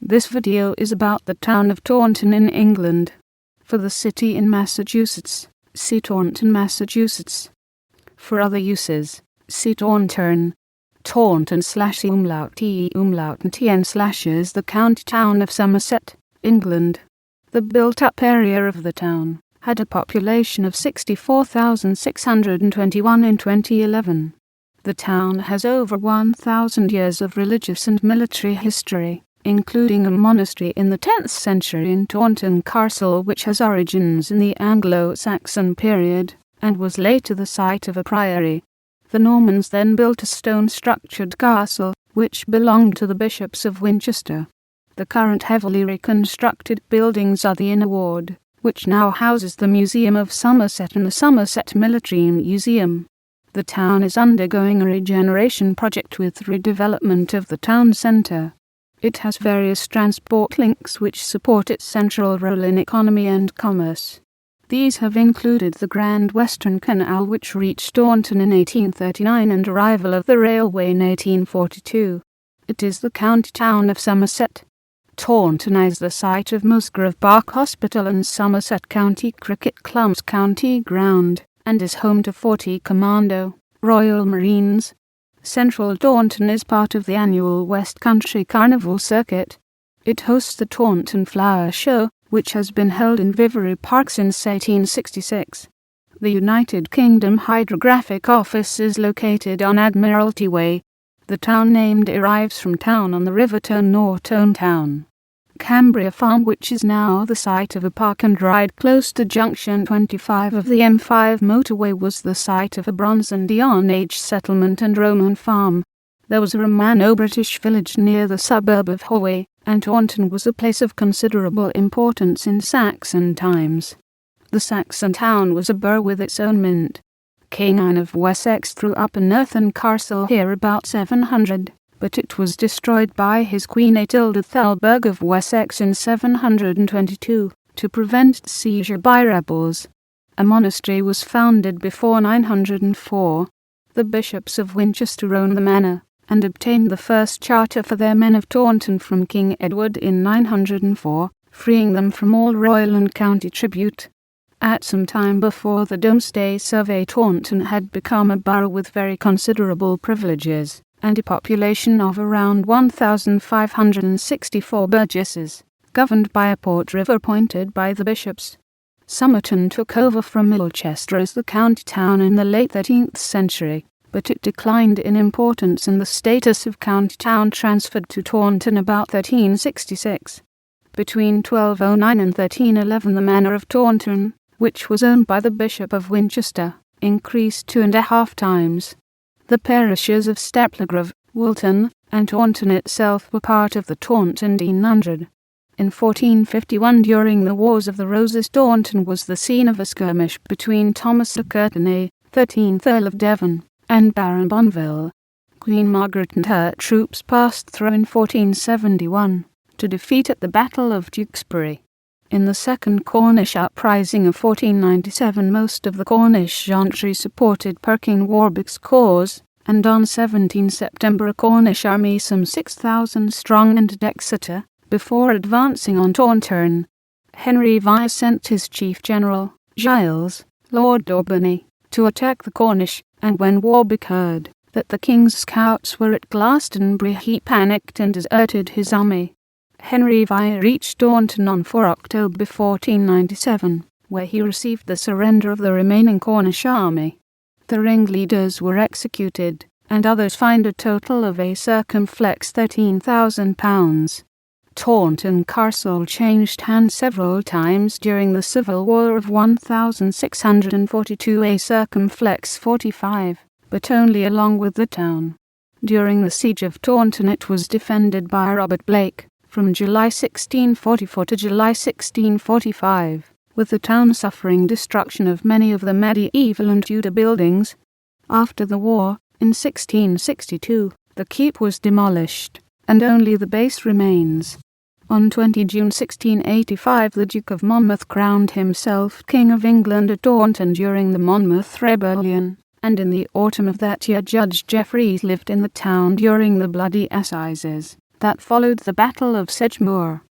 This video is about the town of Taunton in England. For the city in Massachusetts, see Taunton, Massachusetts. For other uses, see Tauntern. Taunton /T/N/ is the county town of Somerset, England. The built-up area of the town had a population of 64,621 in 2011. The town has over 1,000 years of religious and military history, including a monastery in the 10th century in Taunton Castle, which has origins in the Anglo Saxon period, and was later the site of a priory. The Normans then built a stone-structured castle, which belonged to the Bishops of Winchester. The current heavily reconstructed buildings are the Inner Ward, which now houses the Museum of Somerset and the Somerset Military Museum. The town is undergoing a regeneration project with redevelopment of the town centre. It has various transport links which support its central role in economy and commerce. These have included the Grand Western Canal, which reached Taunton in 1839, and arrival of the railway in 1842. It is the county town of Somerset. Taunton is the site of Musgrave Park Hospital and Somerset County Cricket Club's county ground, and is home to 40 Commando Royal Marines. Central Taunton is part of the annual West Country Carnival circuit. It hosts the Taunton Flower Show, which has been held in Vivary Park since 1866. The United Kingdom Hydrographic Office is located on Admiralty Way. The town name derives from town on the River Taun or Taunton. Cambria Farm, which is now the site of a park and ride close to junction 25 of the M5 motorway, was the site of a Bronze and Iron Age settlement and Roman farm. There was a Romano-British village near the suburb of Howe, and Taunton was a place of considerable importance in Saxon times. The Saxon town was a burgh with its own mint. King Anne of Wessex threw up an earthen castle here about 700, but it was destroyed by his queen Atilda Thalberg of Wessex in 722, to prevent seizure by rebels. A monastery was founded before 904. The Bishops of Winchester owned the manor, and obtained the first charter for their men of Taunton from King Edward in 904, freeing them from all royal and county tribute. At some time before the Domesday Survey, Taunton had become a borough with very considerable privileges, and a population of around 1,564 burgesses, governed by a portreeve appointed by the bishops. Somerton took over from Milchester as the county town in the late 13th century, but it declined in importance and the status of county town transferred to Taunton about 1366. Between 1209 and 1311 the manor of Taunton, which was owned by the Bishop of Winchester, increased 2.5 times. The parishes of Staplegrove, Woolton, and Taunton itself were part of the Taunton deanery. In 1451, during the Wars of the Roses, Taunton was the scene of a skirmish between Thomas of Courtenay, 13th Earl of Devon, and Baron Bonville. Queen Margaret and her troops passed through in 1471, to defeat at the Battle of Tewkesbury. In the Second Cornish Uprising of 1497, most of the Cornish gentry supported Perkin Warbeck's cause, and on 17 September a Cornish army some 6,000 strong entered Exeter, before advancing on Taunton. Henry VI sent his chief general, Giles, Lord d'Aubigny, to attack the Cornish, and when Warbeck heard that the king's scouts were at Glastonbury, he panicked and deserted his army. Henry VI reached Taunton on 4 October 1497, where he received the surrender of the remaining Cornish army. The ringleaders were executed, and others fined a total of a circumflex £13,000. Taunton Castle changed hands several times during the Civil War of 1642, a circumflex 45, but only along with the town. During the siege of Taunton it was defended by Robert Blake, from July 1644 to July 1645, with the town suffering destruction of many of the medieval and Tudor buildings. After the war, in 1662, the keep was demolished, and only the base remains. On 20 June 1685 the Duke of Monmouth crowned himself King of England at Taunton during the Monmouth Rebellion, and in the autumn of that year Judge Jeffreys lived in the town during the Bloody Assizes, that followed the Battle of Sedgemoor.